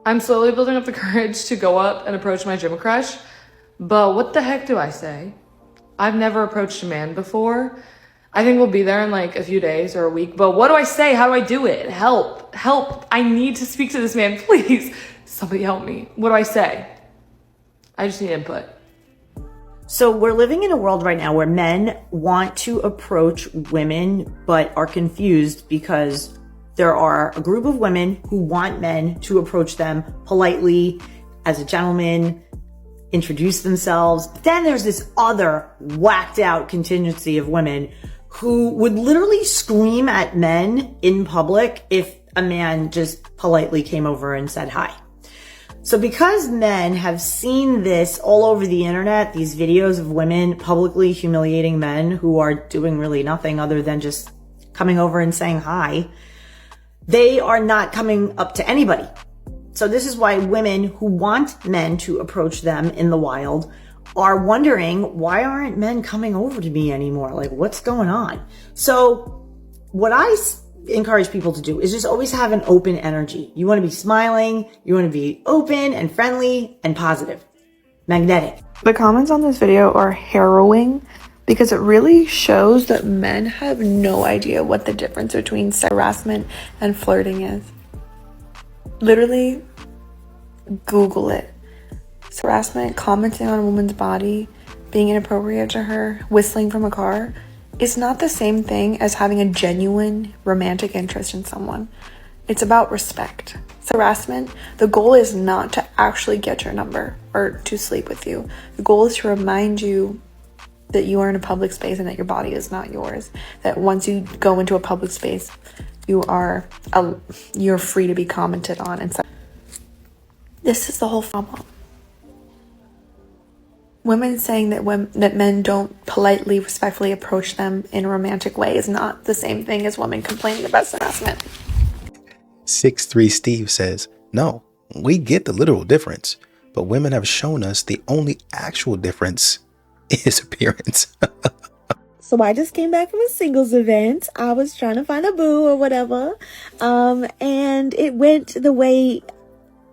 I'm slowly building up the courage to go up and approach my gym crush, but what the heck do I say? I've never approached a man before. I think we'll be there in like a few days or a week, but what do I say? How do I do it? Help, help. I need to speak to this man, please. Somebody help me. What do I say? I just need input. So we're living in a world right now where men want to approach women, but are confused because there are a group of women who want men to approach them politely, as a gentleman, introduce themselves. Then there's this other whacked out contingency of women who would literally scream at men in public if a man just politely came over and said hi. So because men have seen this all over the internet, these videos of women publicly humiliating men who are doing really nothing other than just coming over and saying hi, they are not coming up to anybody. So this is why women who want men to approach them in the wild are wondering, why aren't men coming over to me anymore? Like, what's going on? So what I encourage people to do is just always have an open energy. You want to be smiling, you want to be open and friendly and positive, magnetic. The comments on this video are harrowing because it really shows that men have no idea what the difference between harassment and flirting is. Literally, Google it. Harassment, commenting on a woman's body, being inappropriate to her, whistling from a car, is not the same thing as having a genuine romantic interest in someone. It's about respect. Harassment, the goal is not to actually get your number or to sleep with you. The goal is to remind you that you are in a public space and that your body is not yours. That once you go into a public space, you're free to be commented on. And so this is the whole problem. Women saying that men don't politely, respectfully approach them in a romantic way is not the same thing as women complaining about harassment. 6'3" Steve says, no, we get the literal difference, but women have shown us the only actual difference is appearance. So I just came back from a singles event. I was trying to find a boo or whatever. And it went the way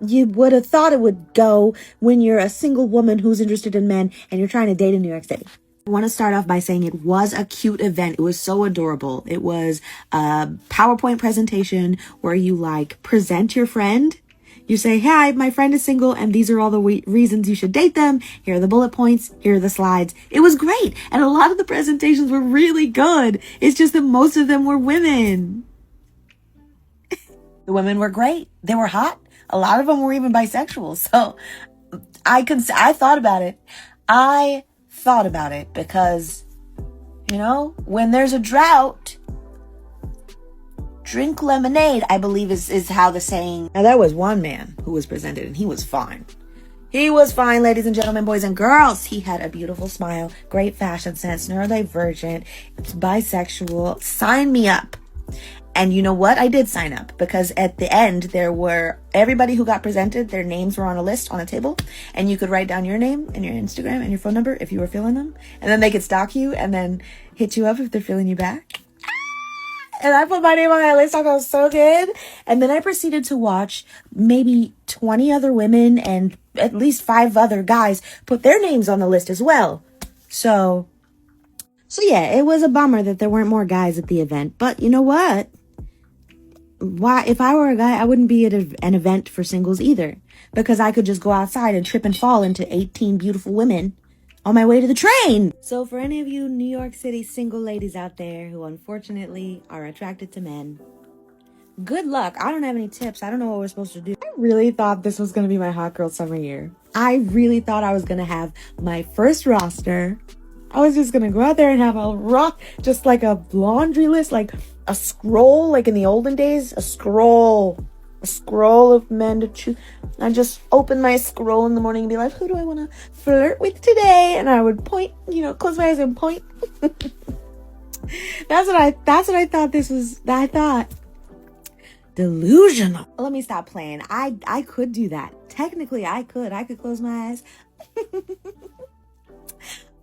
you would have thought it would go when you're a single woman who's interested in men and you're trying to date in New York City. I want to start off by saying it was a cute event. It was so adorable. It was a PowerPoint presentation where you present your friend. You say, hi, my friend is single and these are all the reasons you should date them. Here are the bullet points. Here are the slides. It was great. And a lot of the presentations were really good. It's just that most of them were women. The women were great. They were hot. A lot of them were even bisexual. So I thought about it. I thought about it because, when there's a drought, drink lemonade, I believe is how the saying. Now there was one man who was presented and he was fine. He was fine, ladies and gentlemen, boys and girls. He had a beautiful smile, great fashion sense, neurodivergent, bisexual. Sign me up. And you know what? I did sign up because at the end everybody who got presented, their names were on a list on a table and you could write down your name and your Instagram and your phone number if you were feeling them. And then they could stalk you and then hit you up if they're feeling you back. And I put my name on that list. I felt so good. And then I proceeded to watch maybe 20 other women and at least 5 other guys put their names on the list as well. So yeah, it was a bummer that there weren't more guys at the event. But you know what? Why, if I were a guy, I wouldn't be at an event for singles either, because I could just go outside and trip and fall into 18 beautiful women on my way to the train. So for any of you New York City single ladies out there who unfortunately are attracted to men, good luck. I don't have any tips. I don't know what we're supposed to do. I really thought this was going to be my hot girl summer year. I really thought I was going to have my first roster. I was just going to go out there and have just like a laundry list, like a scroll, like in the olden days, a scroll of men to choose. I just open my scroll in the morning and be like, who do I want to flirt with today? And I would point, close my eyes and point. That's what I thought this was. I thought delusional. Let me stop playing. I could do that. Technically, I could close my eyes.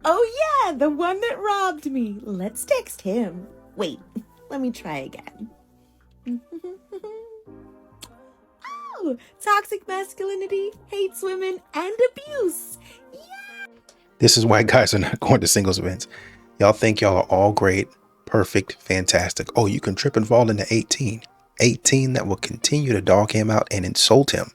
Oh yeah, the one that robbed me. Let's text him. Wait, let me try again. go. Toxic masculinity, hates women, and abuse. This is why guys are not going to singles events. Y'all think y'all are all great, perfect, fantastic. Oh, you can trip and fall into 18. 18 that will continue to dog him out and insult him.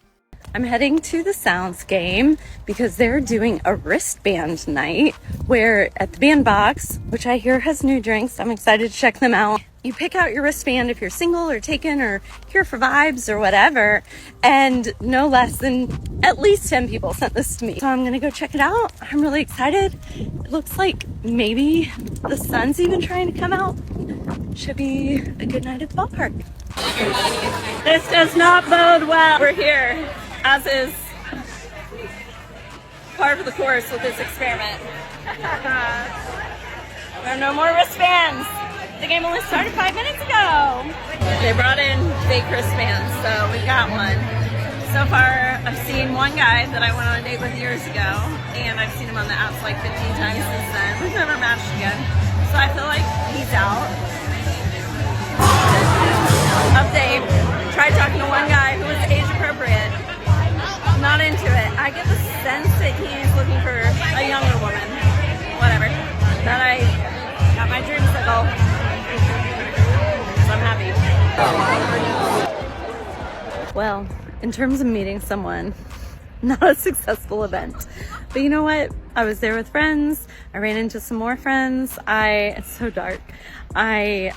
I'm heading to the Sounds game because they're doing a wristband night where at the Bandbox, which I hear has new drinks, I'm excited to check them out. You pick out your wristband if you're single or taken or here for vibes or whatever. And no less than at least 10 people sent this to me. So I'm going to go check it out. I'm really excited. It looks like maybe the sun's even trying to come out. Should be a good night at the ballpark. This does not bode well. We're here, as is part of the course with this experiment. There are no more wristbands. The game only started 5 minutes ago. They brought in fake wristbands, so we got one. So far, I've seen one guy that I went on a date with years ago, and I've seen him on the apps like 15 times since then. We've never matched again, so I feel like he's out. Update. Tried talking to one guy who was age appropriate. Not into it. I get the sense that he's looking for a younger woman. Whatever. That I got my dream circle. So I'm happy. Well, in terms of meeting someone, not a successful event. But you know what? I was there with friends. I ran into some more friends. It's so dark. I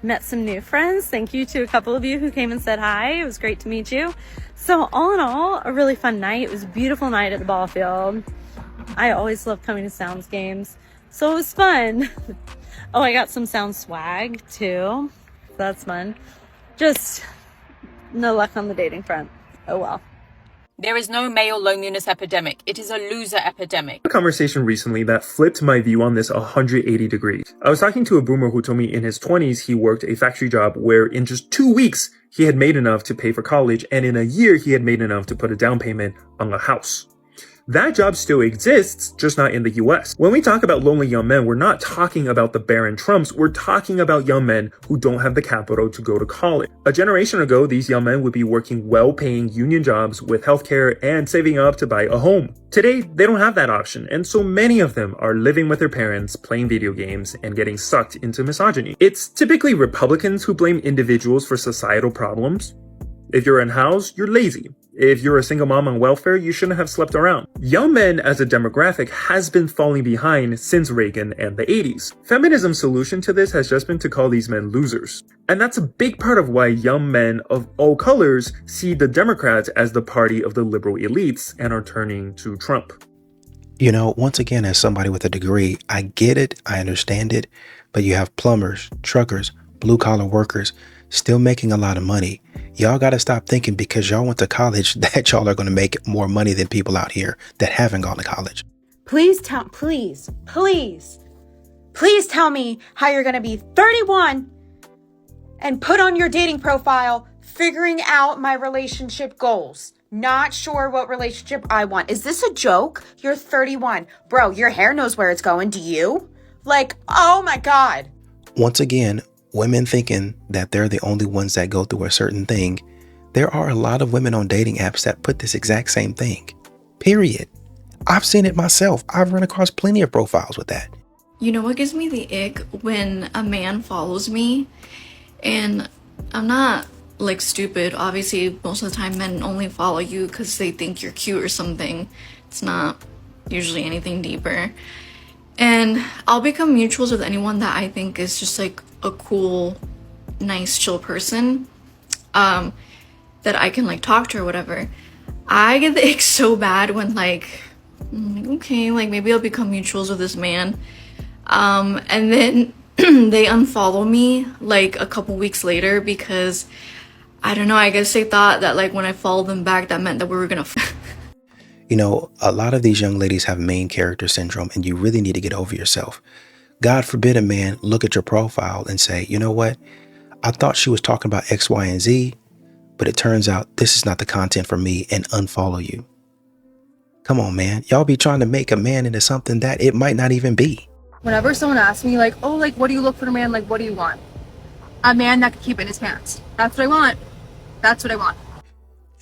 met some new friends. Thank you to a couple of you who came and said hi. It was great to meet you. So all in all, a really fun night. It was a beautiful night at the ball field. I always love coming to Sounds games. So it was fun. Oh, I got some Sounds swag too. That's fun. Just no luck on the dating front. Oh well. There is no male loneliness epidemic. It is a loser epidemic. A conversation recently that flipped my view on this 180 degrees. I was talking to a boomer who told me in his 20s he worked a factory job where in just 2 weeks he had made enough to pay for college, and in a year he had made enough to put a down payment on a house. That job still exists, just not in the US. When we talk about lonely young men, we're not talking about the barren Trumps, we're talking about young men who don't have the capital to go to college. A generation ago, these young men would be working well-paying union jobs with healthcare and saving up to buy a home. Today, they don't have that option, and so many of them are living with their parents, playing video games, and getting sucked into misogyny. It's typically Republicans who blame individuals for societal problems. If you're unhoused, you're lazy. If you're a single mom on welfare, you shouldn't have slept around. Young men as a demographic has been falling behind since Reagan and the 80s. Feminism's solution to this has just been to call these men losers. And that's a big part of why young men of all colors see the Democrats as the party of the liberal elites and are turning to Trump. You know, once again, as somebody with a degree, I get it, I understand it, but you have plumbers, truckers, blue-collar workers still making a lot of money. Y'all got to stop thinking because y'all went to college that y'all are going to make more money than people out here that haven't gone to college. Please tell me how you're going to be 31 and put on your dating profile, figuring out my relationship goals. Not sure what relationship I want. Is this a joke? You're 31. Bro, your hair knows where it's going. Do you? Like, oh my God. Once again, women thinking that they're the only ones that go through a certain thing. There are a lot of women on dating apps that put this exact same thing. Period. I've seen it myself. I've run across plenty of profiles with that. You know what gives me the ick? When a man follows me, and I'm not like stupid. Obviously, most of the time men only follow you because they think you're cute or something. It's not usually anything deeper. And I'll become mutuals with anyone that I think is just like a cool, nice, chill person that I can like talk to or whatever. I get the ick so bad when like, okay, like maybe I'll become mutuals with this man. And then they unfollow me like a couple weeks later because I don't know, I guess they thought that like when I followed them back, that meant that we were gonna You know, a lot of these young ladies have main character syndrome, and you really need to get over yourself. God forbid a man look at your profile and say, you know what? I thought she was talking about X, Y, and Z, but it turns out this is not the content for me, and unfollow you. Come on, man. Y'all be trying to make a man into something that it might not even be. Whenever someone asks me like, oh, like, what do you look for in a man? Like, what do you want? A man that can keep it in his pants. That's what I want. That's what I want.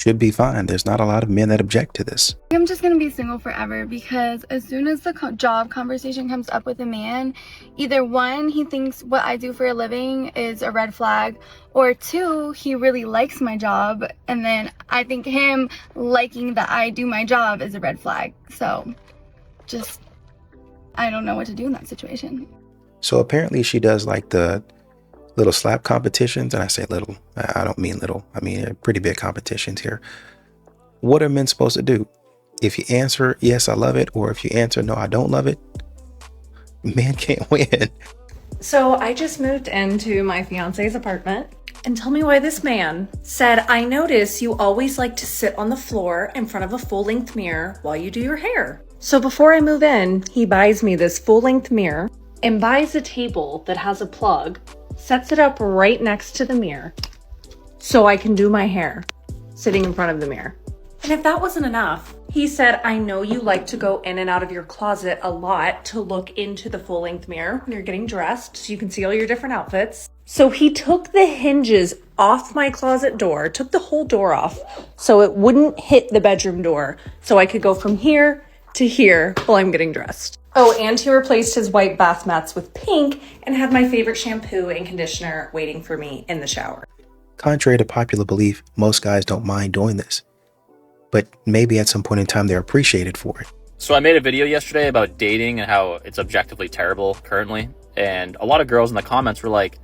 should be fine. There's not a lot of men that object to this. I'm just gonna be single forever because as soon as the job conversation comes up with a man, either one, he thinks what I do for a living is a red flag, or two, he really likes my job, and then I think him liking that I do my job is a red flag. So just, I don't know what to do in that situation. So apparently she does like the little slap competitions, and I say little, I don't mean little, I mean pretty big competitions here. What are men supposed to do? If you answer yes, I love it, or if you answer no, I don't love it, men can't win. So I just moved into my fiance's apartment, and tell me why this man said, I notice you always like to sit on the floor in front of a full-length mirror while you do your hair. So before I move in, he buys me this full-length mirror and buys a table that has a plug, sets it up right next to the mirror so I can do my hair sitting in front of the mirror. And if that wasn't enough, he said, I know you like to go in and out of your closet a lot to look into the full-length mirror when you're getting dressed so you can see all your different outfits. So he took the hinges off my closet door, took the whole door off so it wouldn't hit the bedroom door, so I could go from here to here while I'm getting dressed. Oh, and he replaced his white bath mats with pink and had my favorite shampoo and conditioner waiting for me in the shower. Contrary to popular belief, most guys don't mind doing this, but maybe at some point in time they're appreciated for it. So I made a video yesterday about dating and how it's objectively terrible currently, and a lot of girls in the comments were like,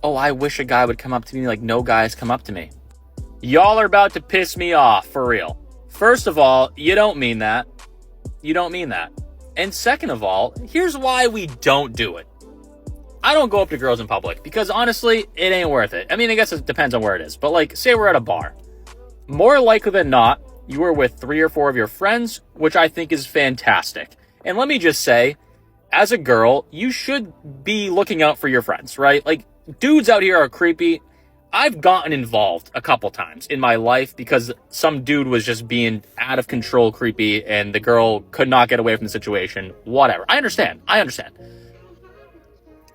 oh, I wish a guy would come up to me like no guys come up to me. Y'all are about to piss me off, for real. First of all, you don't mean that. You don't mean that. And second of all, here's why we don't do it. I don't go up to girls in public because honestly, it ain't worth it. I mean, I guess it depends on where it is, but like, say we're at a bar. More likely than not, you are with 3 or 4 of your friends, which I think is fantastic. And let me just say, as a girl, you should be looking out for your friends, right? Like, dudes out here are creepy. I've gotten involved a couple times in my life because some dude was just being out of control creepy and the girl could not get away from the situation. Whatever. I understand.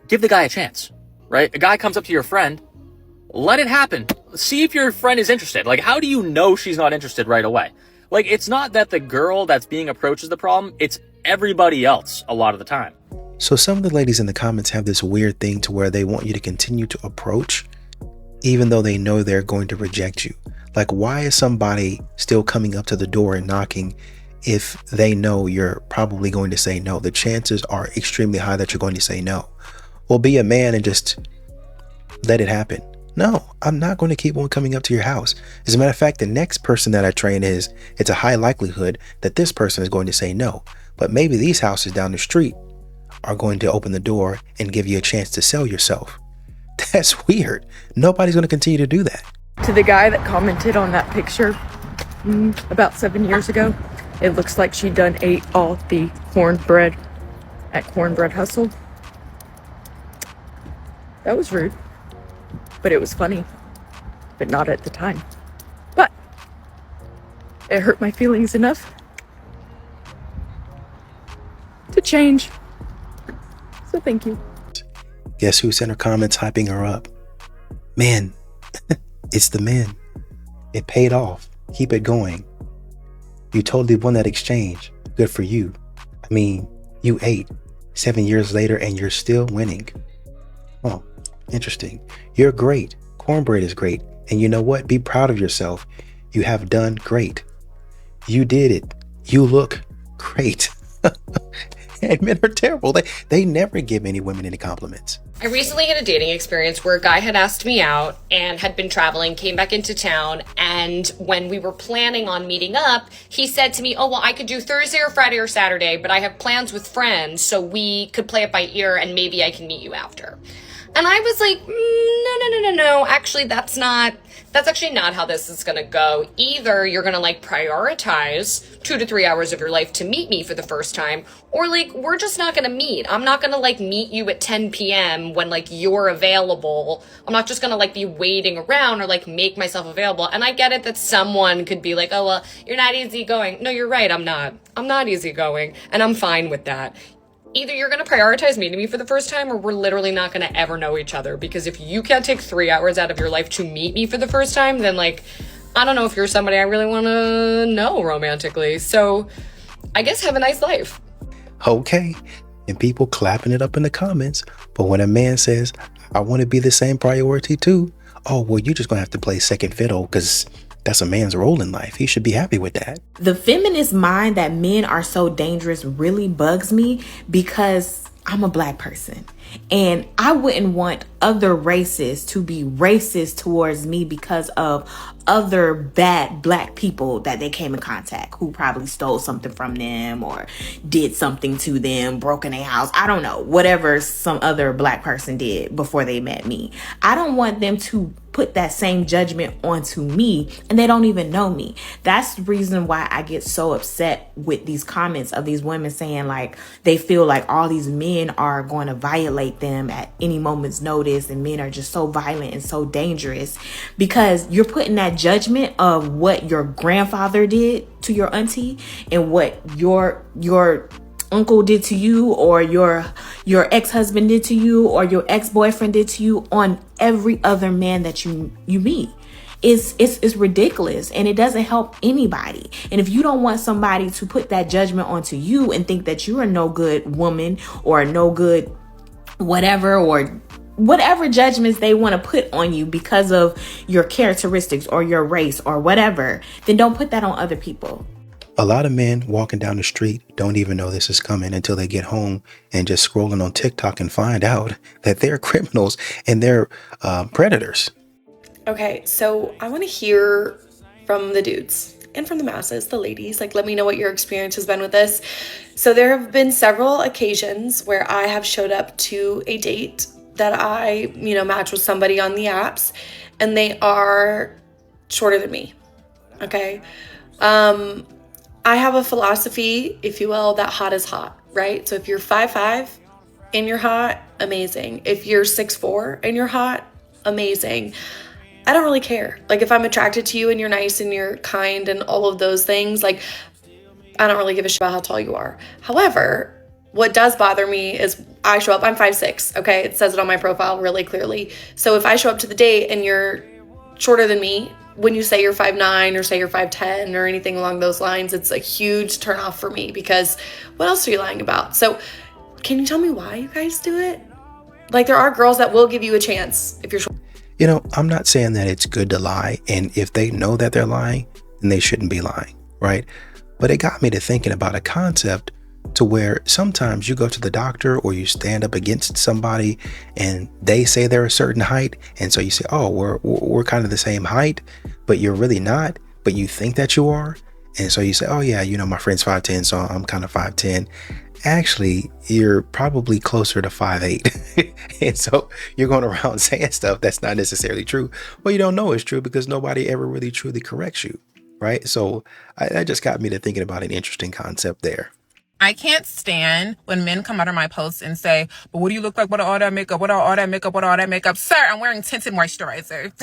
Give the guy a chance, right? A guy comes up to your friend, let it happen. See if your friend is interested. Like, how do you know she's not interested right away? Like, it's not that the girl that's being approached is the problem. It's everybody else a lot of the time. So some of the ladies in the comments have this weird thing to where they want you to continue to approach even though they know they're going to reject you. Like, why is somebody still coming up to the door and knocking if they know you're probably going to say no? The chances are extremely high that you're going to say no. Well, be a man and just let it happen. No, I'm not going to keep on coming up to your house. As a matter of fact, the next person that I train it's a high likelihood that this person is going to say no. But maybe these houses down the street are going to open the door and give you a chance to sell yourself. That's weird. Nobody's going to continue to do that. To the guy that commented on that picture about 7 years ago, it looks like she done ate all the cornbread at Cornbread Hustle. That was rude, but it was funny, but not at the time. But it hurt my feelings enough to change. So thank you. Guess who's in her comments hyping her up? Men. It's the men. It paid off. Keep it going. You totally won that exchange. Good for you. I mean, you ate 7 years later and you're still winning. Oh, interesting. You're great. Cornbread is great. And you know what? Be proud of yourself. You have done great. You did it. You look great. And men are terrible. They never give any women any compliments. I recently had a dating experience where a guy had asked me out and had been traveling, came back into town, and when we were planning on meeting up, he said to me, oh, well, I could do Thursday or Friday or Saturday, but I have plans with friends, so we could play it by ear and maybe I can meet you after. And I was like, no. Actually, that's actually not how this is going to go. Either you're going to like prioritize 2 to 3 hours of your life to meet me for the first time, or like, we're just not going to meet. I'm not going to like meet you at 10 p.m. when like you're available. I'm not just going to like be waiting around or like make myself available. And I get it that someone could be like, oh, well, you're not easygoing. No, you're right. I'm not easygoing. And I'm fine with that. Either you're going to prioritize meeting me for the first time or we're literally not going to ever know each other. Because if you can't take 3 hours out of your life to meet me for the first time, then like, I don't know if you're somebody I really want to know romantically. So I guess have a nice life. Okay. And people clapping it up in the comments. But when a man says, I want to be the same priority too, oh, well, you're just going to have to play second fiddle because that's a man's role in life. He should be happy with that. The feminist mind that men are so dangerous really bugs me because I'm a black person. And I wouldn't want other races to be racist towards me because of other bad black people that they came in contact who probably stole something from them or did something to them, broke in their house. I don't know, whatever some other black person did before they met me. I don't want them to put that same judgment onto me and they don't even know me. That's the reason why I get so upset with these comments of these women saying like they feel like all these men are going to violate them at any moment's notice and men are just so violent and so dangerous because you're putting that judgment of what your grandfather did to your auntie and what your uncle did to you or your ex-husband did to you or your ex-boyfriend did to you on every other man that you meet. It's ridiculous and it doesn't help anybody. And if you don't want somebody to put that judgment onto you and think that you're a no good woman or a no good whatever or whatever judgments they want to put on you because of your characteristics or your race or whatever, then don't put that on other people. A lot of men walking down the street don't even know this is coming until they get home and just scrolling on TikTok and find out that they're criminals and they're predators. Okay, so I want to hear from the dudes and from the masses, the ladies. Like, let me know what your experience has been with this. So there have been several occasions where I have showed up to a date that I, match with somebody on the apps and they are shorter than me. Okay. I have a philosophy, if you will, that hot is hot, right? So if you're 5'5" and you're hot, amazing. If you're 6'4" and you're hot, amazing. I don't really care. Like if I'm attracted to you and you're nice and you're kind and all of those things, like I don't really give a shit about how tall you are. However, what does bother me is I show up, I'm 5'6", okay? It says it on my profile really clearly. So if I show up to the date and you're shorter than me, when you say you're 5'9" or say you're 5'10" or anything along those lines, it's a huge turnoff for me because what else are you lying about? So can you tell me why you guys do it? Like there are girls that will give you a chance if you're short. I'm not saying that it's good to lie. And if they know that they're lying, then they shouldn't be lying, right? But it got me to thinking about a concept to where sometimes you go to the doctor or you stand up against somebody and they say they're a certain height. And so you say, oh, we're kind of the same height, but you're really not, but you think that you are. And so you say, oh yeah, my friend's 5'10", so I'm kind of 5'10". Actually, you're probably closer to 5'8". And so you're going around saying stuff that's not necessarily true. Well, you don't know it's true because nobody ever really truly corrects you, right? So that just got me to thinking about an interesting concept there. I can't stand when men come under my posts and say, but what do you look like? What all that makeup? What all that makeup? What all that makeup? Sir, I'm wearing tinted moisturizer.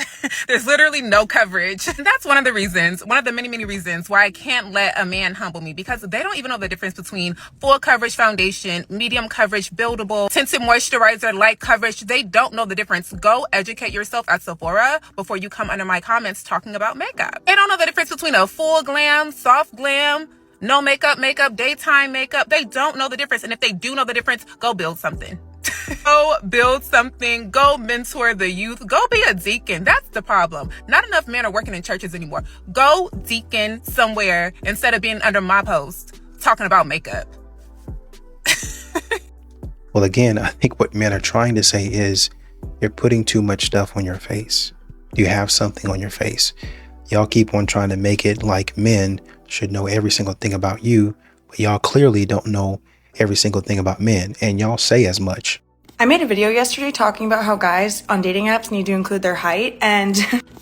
There's literally no coverage. That's one of the reasons, one of the many, many reasons why I can't let a man humble me because they don't even know the difference between full coverage foundation, medium coverage, buildable, tinted moisturizer, light coverage. They don't know the difference. Go educate yourself at Sephora before you come under my comments talking about makeup. They don't know the difference between a full glam, soft glam, no makeup, daytime makeup. They don't know the difference. And if they do know the difference, go build something. Go build something. Go mentor the youth. Go be a deacon. That's the problem. Not enough men are working in churches anymore. Go deacon somewhere instead of being under my post talking about makeup. Well, again, I think what men are trying to say is you're putting too much stuff on your face. You have something on your face. Y'all keep on trying to make it like men should know every single thing about you, but y'all clearly don't know every single thing about men, and y'all say as much. I made a video yesterday talking about how guys on dating apps need to include their height, and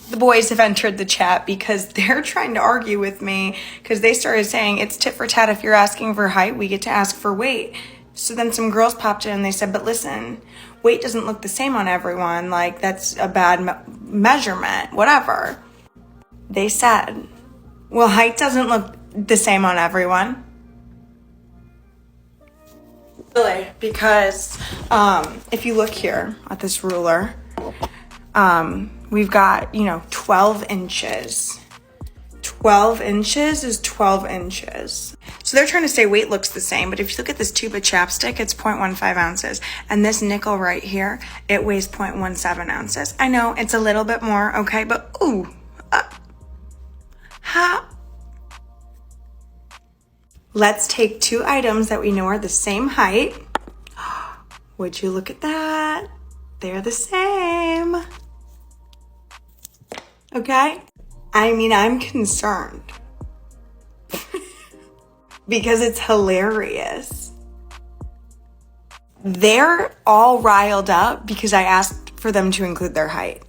the boys have entered the chat because they're trying to argue with me because they started saying it's tit for tat. If you're asking for height, we get to ask for weight. So then some girls popped in and they said, but listen, weight doesn't look the same on everyone. Like that's a bad measurement, whatever. They said, well, height doesn't look the same on everyone. Really? Because if you look here at this ruler, we've got, 12 inches 12 inches is 12 inches. So they're trying to say weight looks the same, but if you look at this tube of chapstick, it's 0.15 ounces. And this nickel right here, it weighs 0.17 ounces. I know it's a little bit more, okay, but how? Let's take two items that we know are the same height. Would you look at that? They're the same. Okay? I mean, I'm concerned because it's hilarious. They're all riled up because I asked for them to include their height.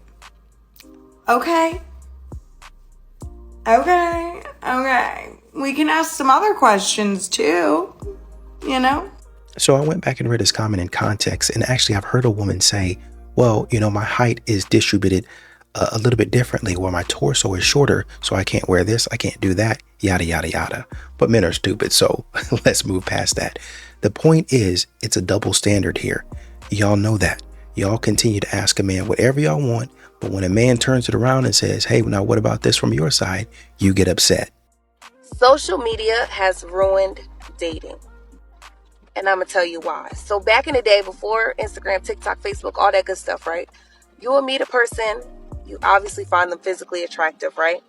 Okay. We can ask some other questions too, you know? So I went back and read his comment in context, and actually I've heard a woman say, well, my height is distributed a little bit differently, where my torso is shorter, so I can't wear this, I can't do that, yada, yada, yada. But men are stupid, so let's move past that. The point is, it's a double standard here. Y'all know that. Y'all continue to ask a man whatever y'all want, but when a man turns it around and says, hey, now what about this from your side, you get upset. Social media has ruined dating. And I'm going to tell you why. So back in the day, before Instagram, TikTok, Facebook, all that good stuff, right? You will meet a person. You obviously find them physically attractive, right?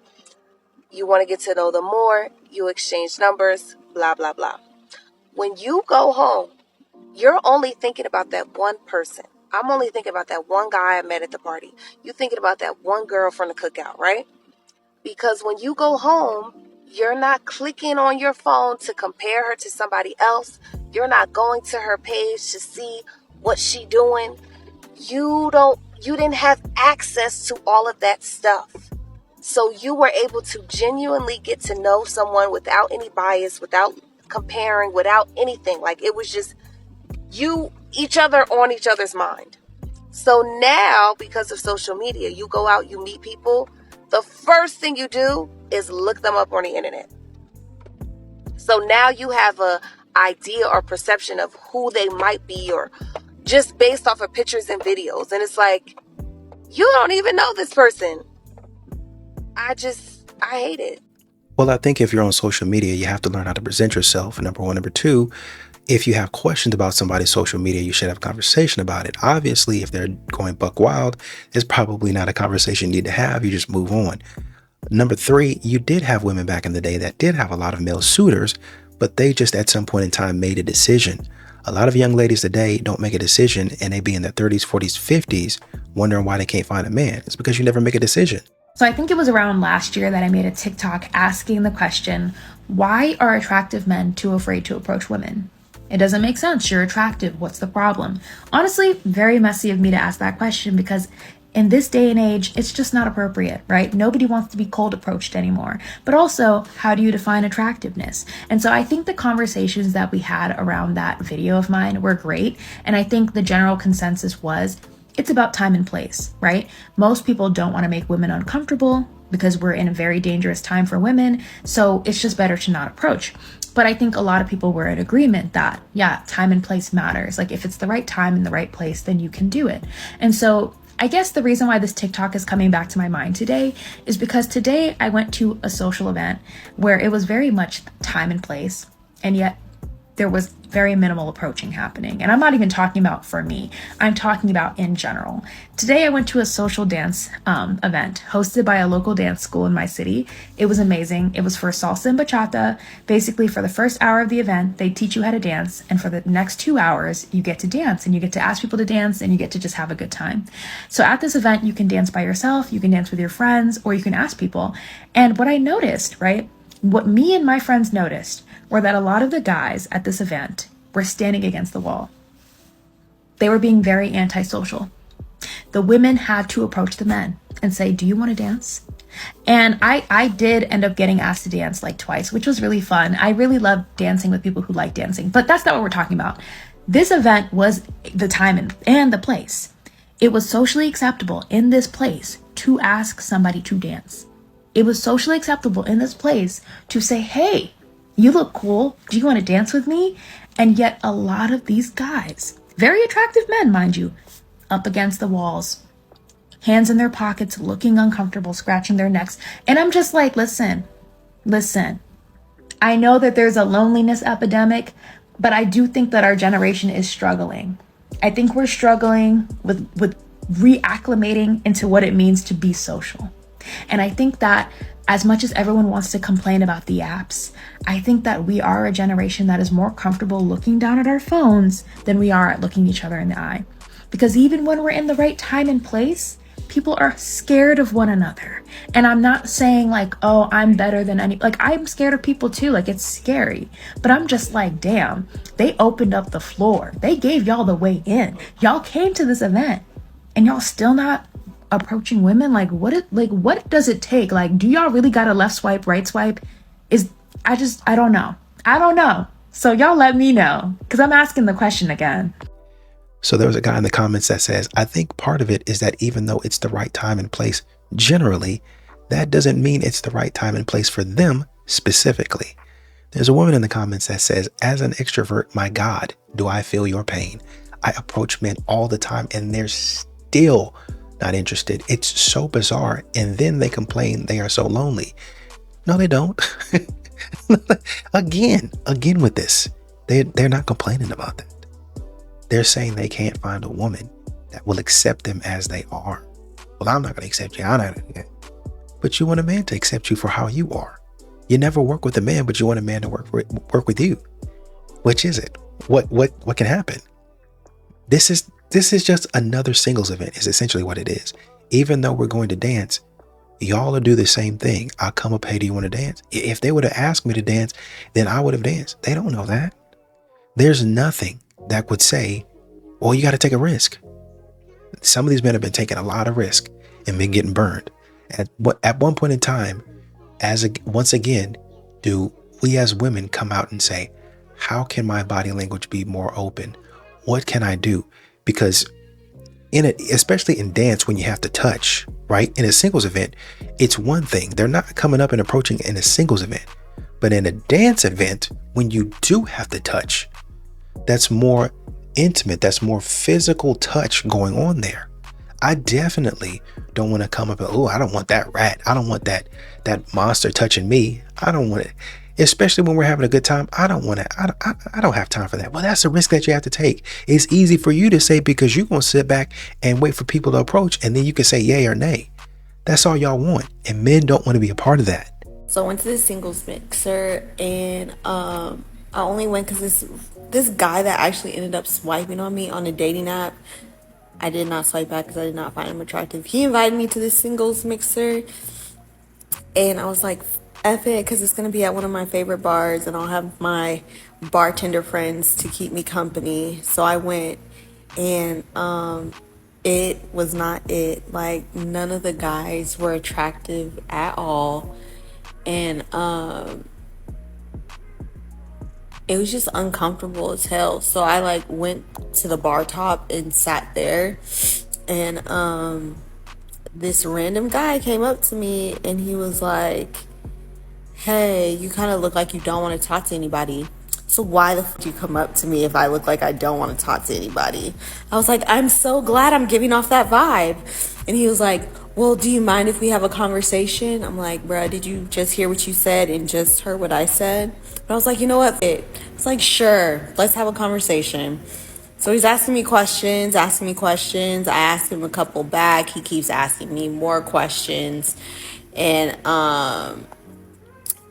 You want to get to know them more. You exchange numbers, blah, blah, blah. When you go home, you're only thinking about that one person. I'm only thinking about that one guy I met at the party. You thinking about that one girl from the cookout, right? Because when you go home, you're not clicking on your phone to compare her to somebody else. You're not going to her page to see what she doing. You didn't have access to all of that stuff. So you were able to genuinely get to know someone without any bias, without comparing, without anything. Like, it was just each other on each other's mind. So now, because of social media, you go out, you meet people. The first thing you do is look them up on the internet. So now you have a idea or perception of who they might be, or just based off of pictures and videos. And it's like, you don't even know this person. I hate it. Well, I think if you're on social media, you have to learn how to present yourself, number one. Number two, if you have questions about somebody's social media, you should have a conversation about it. Obviously, if they're going buck wild, it's probably not a conversation you need to have. You just move on. Number three, you did have women back in the day that did have a lot of male suitors, but they just at some point in time made a decision. A lot of young ladies today don't make a decision, and they be in their 30s, 40s, 50s wondering why they can't find a man. It's because you never make a decision. So I think it was around last year that I made a TikTok asking the question, why are attractive men too afraid to approach women? It doesn't make sense. You're attractive. What's the problem? Honestly, very messy of me to ask that question, because in this day and age, it's just not appropriate, right? Nobody wants to be cold approached anymore. But also, how do you define attractiveness? And so I think the conversations that we had around that video of mine were great. And I think the general consensus was, it's about time and place, right? Most people don't want to make women uncomfortable because we're in a very dangerous time for women. So it's just better to not approach. But I think a lot of people were in agreement that, yeah, time and place matters. Like, if it's the right time and the right place, then you can do it. And so I guess the reason why this TikTok is coming back to my mind today is because today I went to a social event where it was very much time and place, and yet there was very minimal approaching happening. And I'm not even talking about for me, I'm talking about in general. Today I went to a social dance event hosted by a local dance school in my city. It was amazing. It was for salsa and bachata. Basically, for the first hour of the event, they teach you how to dance. And for the next 2 hours, you get to dance, and you get to ask people to dance, and you get to just have a good time. So at this event, you can dance by yourself, you can dance with your friends, or you can ask people. And what I noticed, right? What me and my friends noticed were that a lot of the guys at this event were standing against the wall. They were being very antisocial. The women had to approach the men and say, do you want to dance? And I did end up getting asked to dance like twice, which was really fun. I really love dancing with people who like dancing, but that's not what we're talking about. This event was the time and the place. It was socially acceptable in this place to ask somebody to dance. It was socially acceptable in this place to say, hey, you look cool. Do you want to dance with me? And yet a lot of these guys, very attractive men, mind you, up against the walls, hands in their pockets, looking uncomfortable, scratching their necks. And I'm just like, listen, Listen, I know that there's a loneliness epidemic, but I do think that our generation is struggling. I think we're struggling with reacclimating into what it means to be social. And I think that as much as everyone wants to complain about the apps, I think that we are a generation that is more comfortable looking down at our phones than we are at looking each other in the eye. Because even when we're in the right time and place, people are scared of one another. And I'm not saying like, oh, I'm better than any, like I'm scared of people too. Like it's scary, but I'm just like, damn, they opened up the floor. They gave y'all the way in. Y'all came to this event and y'all still not approaching women. Like what does it take? Like, do y'all really got a left swipe, right swipe? I don't know. So y'all let me know, because I'm asking the question again. So there was a guy in the comments that says, I think part of it is that even though it's the right time and place generally, that doesn't mean it's the right time and place for them specifically. There's a woman in the comments that says, as an extrovert, my God, do I feel your pain? I approach men all the time and they're still not interested. It's so bizarre. And then they complain they are so lonely. No, they don't. Again with this. They're not complaining about that. They're saying they can't find a woman that will accept them as they are. Well, I'm not going to accept you. I'm not going to do that. But you want a man to accept you for how you are. You never work with a man, but you want a man to work with you. Which is it? What can happen? This is just another singles event is essentially what it is. Even though we're going to dance, y'all will do the same thing. I'll come up, hey, do you want to dance? If they would have asked me to dance, then I would have danced. They don't know that. There's nothing that would say, well, you got to take a risk. Some of these men have been taking a lot of risk and been getting burned. At one point in time, once again, do we as women come out and say, how can my body language be more open? What can I do? Because especially in dance, when you have to touch, right? In a singles event, it's one thing. They're not coming up and approaching in a singles event. But in a dance event, when you do have to touch, that's more intimate. That's more physical touch going on there. I definitely don't want to come up and, oh, I don't want that rat. I don't want that monster touching me. I don't want it. Especially when we're having a good time. I don't want to, I don't have time for that. Well, that's a risk that you have to take. It's easy for you to say because you're going to sit back and wait for people to approach and then you can say yay or nay. That's all y'all want. And men don't want to be a part of that. So I went to the singles mixer and I only went because this guy that actually ended up swiping on me on a dating app, I did not swipe back because I did not find him attractive. He invited me to the singles mixer and I was like, F it, because it's going to be at one of my favorite bars and I'll have my bartender friends to keep me company. So I went and it was not it. Like, none of the guys were attractive at all. And it was just uncomfortable as hell. So I like went to the bar top and sat there and this random guy came up to me and he was like, hey, you kind of look like you don't want to talk to anybody. So why the fuck do you come up to me if I look like I don't want to talk to anybody? I was like, I'm so glad I'm giving off that vibe. And he was like, well, do you mind if we have a conversation? I'm like, bruh, did you just hear what you said and just heard what I said? But I was like, you know what? It's like, sure, let's have a conversation. So he's asking me questions. I asked him a couple back. He keeps asking me more questions. And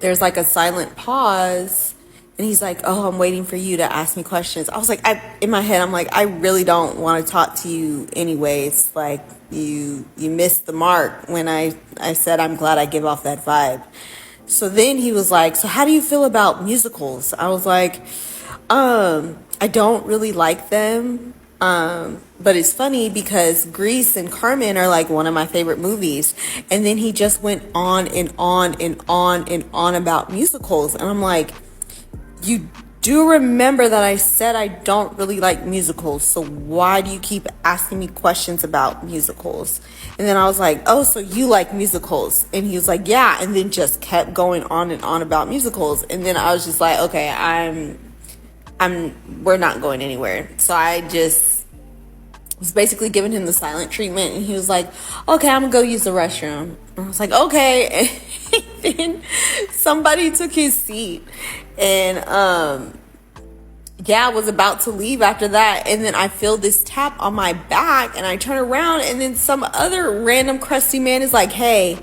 there's like a silent pause. And he's like, oh, I'm waiting for you to ask me questions. I was like, in my head, I'm like, I really don't want to talk to you anyways. Like, you missed the mark when I said I'm glad I give off that vibe. So then he was like, so how do you feel about musicals? I was like, I don't really like them. But it's funny because Grease and Carmen are like one of my favorite movies. And then he just went on and on and on and on about musicals. And I'm like, you do remember that I said I don't really like musicals. So why do you keep asking me questions about musicals? And then I was like, oh, so you like musicals? And he was like, yeah. And then just kept going on and on about musicals. And then I was just like, okay, we're not going anywhere. So I just was basically giving him the silent treatment. And he was like, okay, I'm gonna go use the restroom. And I was like, okay. leaving, somebody took his seat. And yeah, I was about to leave after that. And then I feel this tap on my back and I turn around and then some other random crusty man is like, hey,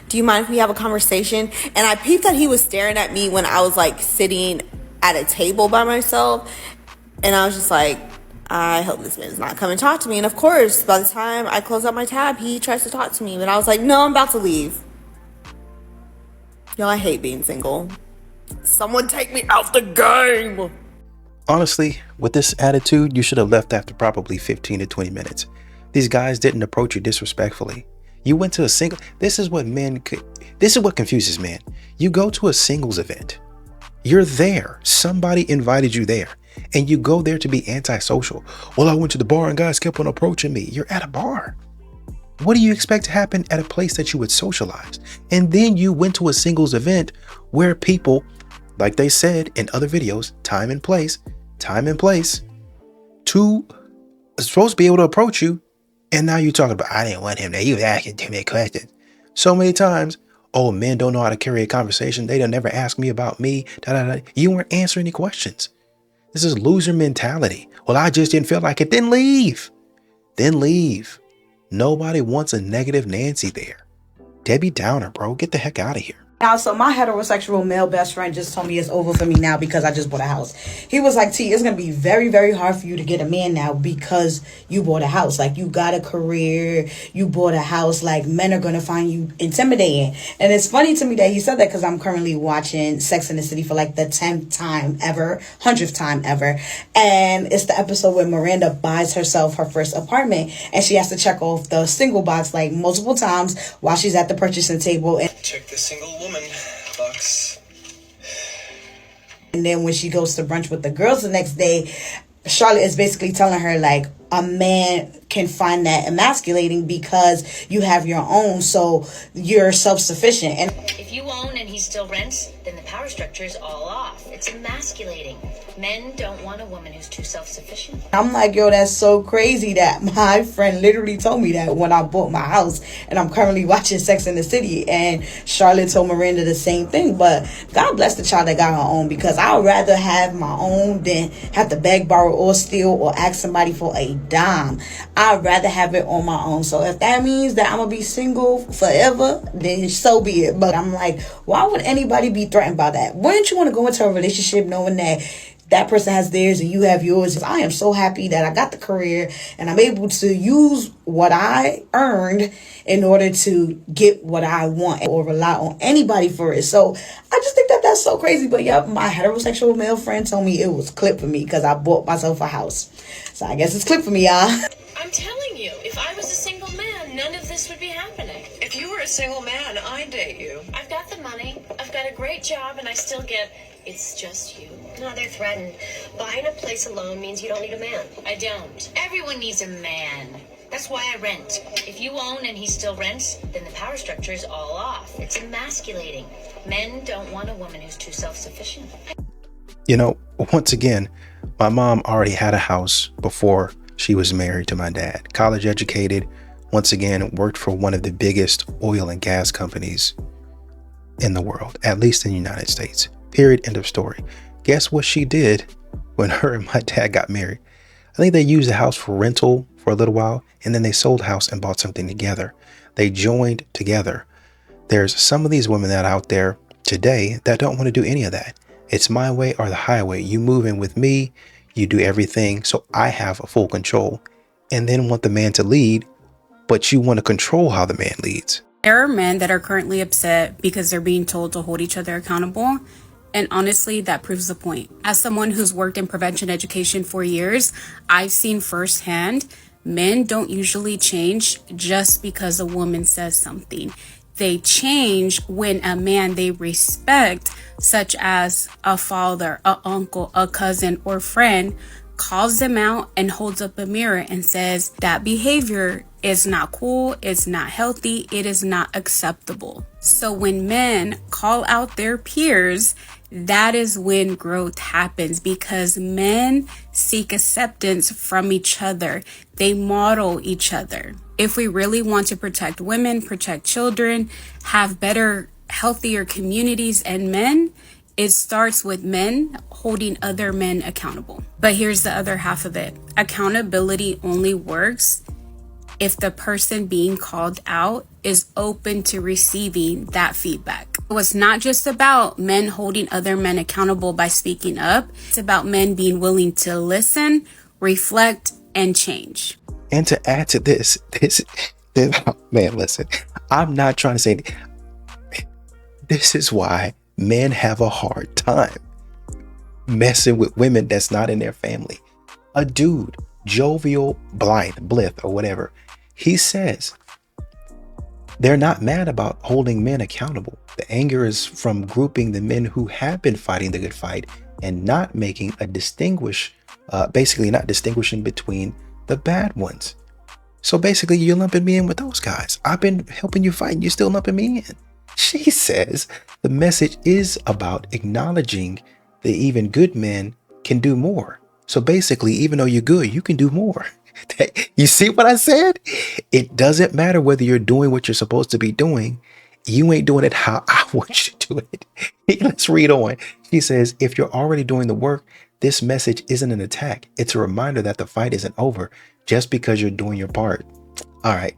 do you mind if we have a conversation? And I peeped that he was staring at me when I was like sitting at a table by myself. And I was just like, I hope this man is not come and talk to me. And of course, by the time I close out my tab, he tries to talk to me. But I was like, no, I'm about to leave. Yo, I hate being single. Someone take me out the game. Honestly, with this attitude, you should have left after probably 15 to 20 minutes. These guys didn't approach you disrespectfully. You went to a single. This is what confuses men. You go to a singles event. You're there. Somebody invited you there. And you go there to be antisocial. Well, I went to the bar and guys kept on approaching me. You're at a bar. What do you expect to happen at a place that you would socialize? And then you went to a singles event where people, like they said in other videos, time and place, to supposed to be able to approach you. And now you're talking about, I didn't want him there. You was asking too many questions. So many times, oh, men don't know how to carry a conversation. They don't never ask me about me. You weren't answering any questions. This is loser mentality. Well, I just didn't feel like it. Then leave. Nobody wants a negative Nancy there. Debbie Downer, bro. Get the heck out of here. Now, so my heterosexual male best friend just told me it's over for me now because I just bought a house. He was like, T, it's going to be very, very hard for you to get a man now because you bought a house. Like, you got a career, you bought a house. Like, men are going to find you intimidating. And it's funny to me that he said that because I'm currently watching Sex and the City for like the 10th time ever, 100th time ever. And it's the episode where Miranda buys herself her first apartment and she has to check off the single box like multiple times while she's at the purchasing table. And check the single woman box. And then when she goes to brunch with the girls the next day, Charlotte is basically telling her like a man can find that emasculating because you have your own, so you're self-sufficient. And if you own and he still rents, then the power structure is all off. It's emasculating. Men don't want a woman who's too self-sufficient. I'm like, yo, that's so crazy that my friend literally told me that when I bought my house, and I'm currently watching Sex and the City, and Charlotte told Miranda the same thing. But God bless the child that got her own, because I'd rather have my own than have to beg, borrow, or steal, or ask somebody for a dime. I'd rather have it on my own. So if that means that I'm gonna be single forever, then so be it. But I'm like, why would anybody be threatened by that? Wouldn't you want to go into a relationship knowing that that person has theirs and you have yours? I am so happy that I got the career and I'm able to use what I earned in order to get what I want, or rely on anybody for it. So I just think that that's so crazy. But yeah, my heterosexual male friend told me it was clip for me because I bought myself a house. So I guess it's clip for me, y'all. I'm telling you, if I was a single man, none of this would be happening. If you were a single man, I'd date you. I've got the money, I've got a great job, and I still get, it's just you. No, they're threatened. Buying a place alone means you don't need a man. I don't. Everyone needs a man. That's why I rent. If you own and he still rents, then the power structure is all off. It's emasculating. Men don't want a woman who's too self-sufficient. You know, once again, my mom already had a house before she was married to my dad. College educated, once again, worked for one of the biggest oil and gas companies in the world, at least in the United States. Period. End of story. Guess what she did when her and my dad got married? I think they used the house for rental for a little while, and then they sold the house and bought something together. They joined together. There's some of these women that are out there today that don't want to do any of that. It's my way or the highway. You move in with me, you do everything, so I have a full control, and then want the man to lead, but you want to control how the man leads. There are men that are currently upset because they're being told to hold each other accountable. And honestly, that proves the point. As someone who's worked in prevention education for years, I've seen firsthand, men don't usually change just because a woman says something. They change when a man they respect, such as a father, a uncle, a cousin, or friend, calls them out and holds up a mirror and says that behavior is not cool, it's not healthy, it is not acceptable. So when men call out their peers, that is when growth happens, because men seek acceptance from each other. They model each other. If we really want to protect women, protect children, have better healthier communities and men, it starts with men holding other men accountable. But here's the other half of it. Accountability only works if the person being called out is open to receiving that feedback. It's not just about men holding other men accountable by speaking up. It's about men being willing to listen, reflect, and change. And to add to this, man, listen, I'm not trying to say this is why men have a hard time messing with women that's not in their family. A dude, Jovial Blythe, or whatever, he says they're not mad about holding men accountable. The anger is from grouping the men who have been fighting the good fight and not making a basically not distinguishing between the bad ones. So basically you're lumping me in with those guys. I've been helping you fight and you're still lumping me in. She says the message is about acknowledging that even good men can do more. So basically, even though you're good, you can do more. You see what I said? It doesn't matter whether you're doing what you're supposed to be doing. You ain't doing it how I want you to do it. Let's read on. She says, if you're already doing the work, this message isn't an attack. It's a reminder that the fight isn't over just because you're doing your part. All right.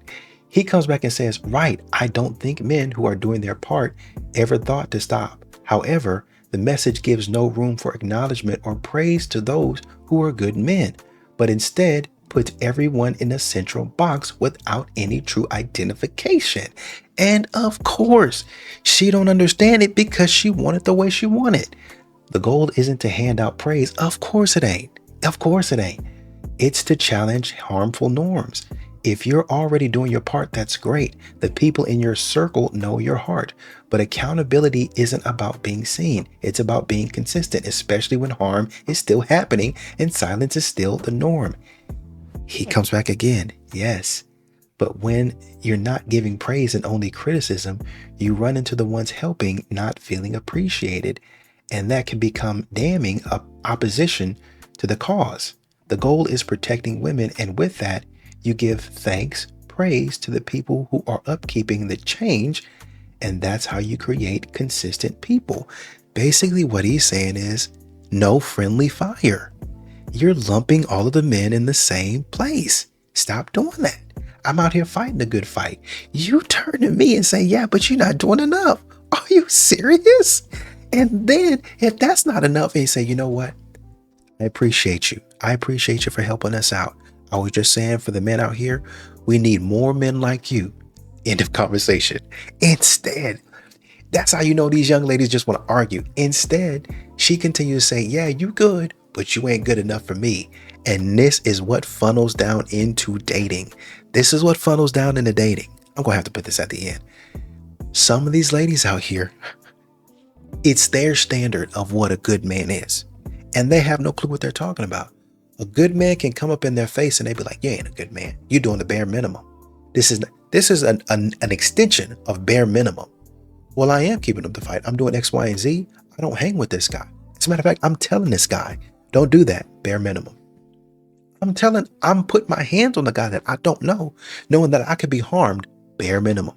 He comes back and says, right, I don't think men who are doing their part ever thought to stop. However, the message gives no room for acknowledgement or praise to those who are good men, but instead puts everyone in a central box without any true identification. And of course, she don't understand it because she wanted the way she wanted. The goal isn't to hand out praise. Of course it ain't. Of course it ain't. It's to challenge harmful norms. If you're already doing your part, that's great. The people in your circle know your heart. But accountability isn't about being seen. It's about being consistent, especially when harm is still happening and silence is still the norm. He comes back again. Yes. But when you're not giving praise and only criticism, you run into the ones helping not feeling appreciated. And that can become damning opposition to the cause. The goal is protecting women. And with that, you give thanks, praise to the people who are upkeeping the change. And that's how you create consistent people. Basically, what he's saying is no friendly fire. You're lumping all of the men in the same place. Stop doing that. I'm out here fighting a good fight. You turn to me and say, yeah, but you're not doing enough. Are you serious? And then if that's not enough, and you say, you know what? I appreciate you. I appreciate you for helping us out. I was just saying, for the men out here, we need more men like you. End of conversation. Instead, that's how you know these young ladies just want to argue. Instead, she continues to say, yeah, you good, but you ain't good enough for me. And this is what funnels down into dating. This is what funnels down into dating. I'm going to have to put this at the end. Some of these ladies out here, it's their standard of what a good man is. And they have no clue what they're talking about. A good man can come up in their face and they be like, you ain't a good man. You're doing the bare minimum. This is an extension of bare minimum. Well, I am keeping up the fight. I'm doing X, Y, and Z. I don't hang with this guy. As a matter of fact, I'm telling this guy, don't do that. Bare minimum. I'm putting my hands on the guy that I don't know, knowing that I could be harmed. Bare minimum.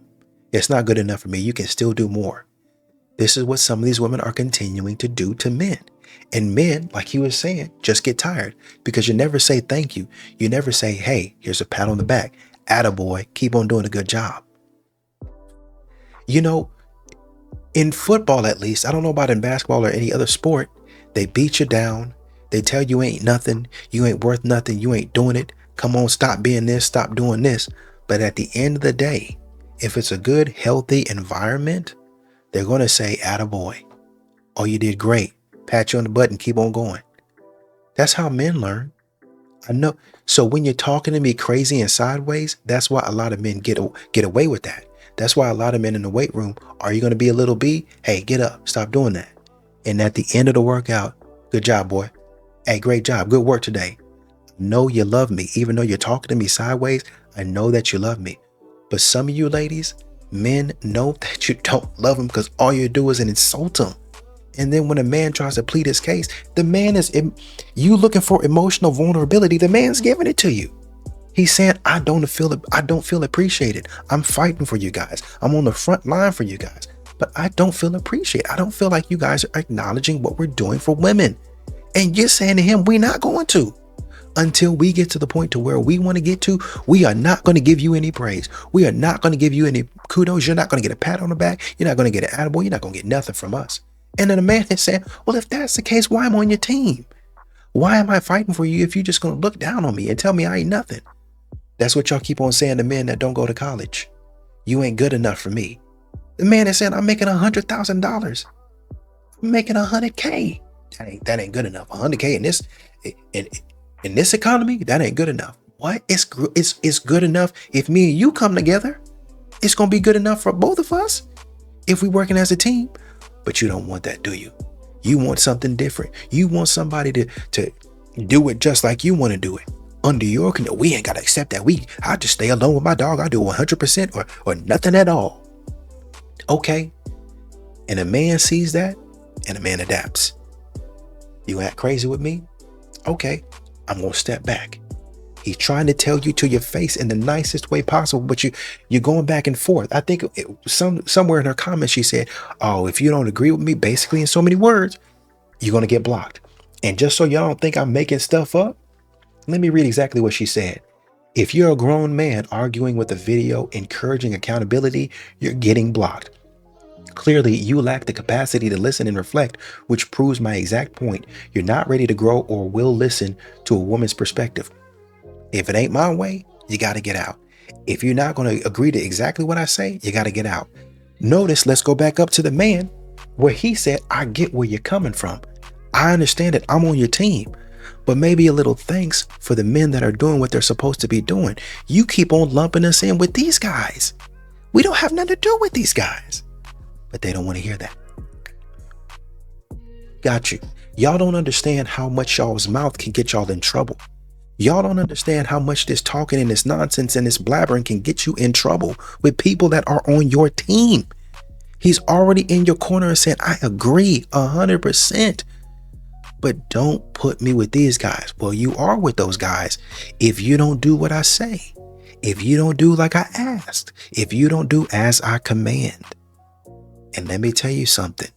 It's not good enough for me. You can still do more. This is what some of these women are continuing to do to men. And men, like he was saying, just get tired because you never say thank you. You never say, hey, here's a pat on the back. Attaboy, keep on doing a good job. You know, in football, at least, I don't know about in basketball or any other sport, they beat you down. They tell you ain't nothing. You ain't worth nothing. You ain't doing it. Come on, stop being this, stop doing this. But at the end of the day, if it's a good, healthy environment, they're going to say, attaboy. Oh, you did great. Pat you on the butt and keep on going. That's how men learn. I know. So when you're talking to me crazy and sideways, that's why a lot of men get away with that. That's why a lot of men in the weight room, are you going to be a little B? Hey, get up. Stop doing that. And at the end of the workout, good job, boy. Hey, great job. Good work today. I know you love me. Even though you're talking to me sideways, I know that you love me. But some of you ladies, men know that you don't love them because all you do is insult them. And then when a man tries to plead his case, the man is, you looking for emotional vulnerability, the man's giving it to you. He's saying, I don't feel appreciated. I'm fighting for you guys. I'm on the front line for you guys. but I don't feel appreciated. I don't feel like you guys are acknowledging what we're doing for women. And you're saying to him, we're not going to. Until we get to the point to where we want to get to, we are not going to give you any praise. We are not going to give you any kudos. You're not going to get a pat on the back. You're not going to get an attaboy. You're not going to get nothing from us. And then the man is saying, well, if that's the case, why am I on your team? Why am I fighting for you if you're just going to look down on me and tell me I ain't nothing? That's what y'all keep on saying to men that don't go to college. You ain't good enough for me. The man is saying, I'm making $100,000. I'm making $100K. That ain't good enough. $100K in this economy, that ain't good enough. What? It's good enough if me and you come together. It's gonna be good enough for both of us if we working as a team. But you don't want that, do you? You want something different. You want somebody to do it just like you want to do it. Under your control. We ain't gotta accept that. I'll just stay alone with my dog. I do 100% or nothing at all. Okay. And a man sees that and a man adapts. You act crazy with me? Okay. I'm going to step back. He's trying to tell you to your face in the nicest way possible, but you're going back and forth. I think somewhere in her comments, she said, oh, if you don't agree with me, basically in so many words, you're going to get blocked. And just so y'all don't think I'm making stuff up, let me read exactly what she said. If you're a grown man arguing with a video encouraging accountability, you're getting blocked. Clearly, you lack the capacity to listen and reflect, which proves my exact point. You're not ready to grow or will listen to a woman's perspective. If it ain't my way, you got to get out. If you're not going to agree to exactly what I say, you got to get out. Notice, let's go back up to the man where he said, I get where you're coming from. I understand it. I'm on your team. But maybe a little thanks for the men that are doing what they're supposed to be doing. You keep on lumping us in with these guys. We don't have nothing to do with these guys. But they don't want to hear that. Got you. Y'all don't understand how much y'all's mouth can get y'all in trouble. Y'all don't understand how much this talking and this nonsense and this blabbering can get you in trouble with people that are on your team. He's already in your corner and saying, I agree 100%. But don't put me with these guys. Well, you are with those guys if you don't do what I say. If you don't do like I asked. If you don't do as I command. And let me tell you something.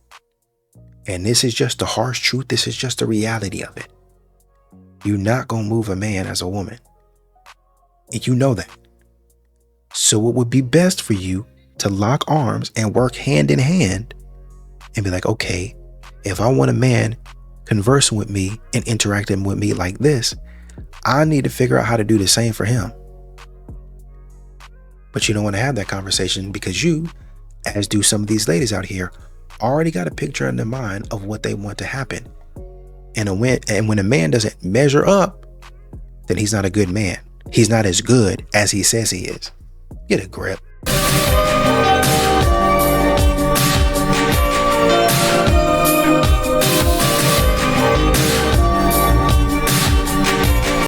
And this is just the harsh truth. This is just the reality of it. You're not going to move a man as a woman. And you know that. So it would be best for you to lock arms and work hand in hand and be like, okay, if I want a man conversing with me and interacting with me like this, I need to figure out how to do the same for him. But you don't want to have that conversation because you, as do some of these ladies out here, already got a picture in their mind of what they want to happen. And when a man doesn't measure up, then he's not a good man. He's not as good as he says he is. Get a grip.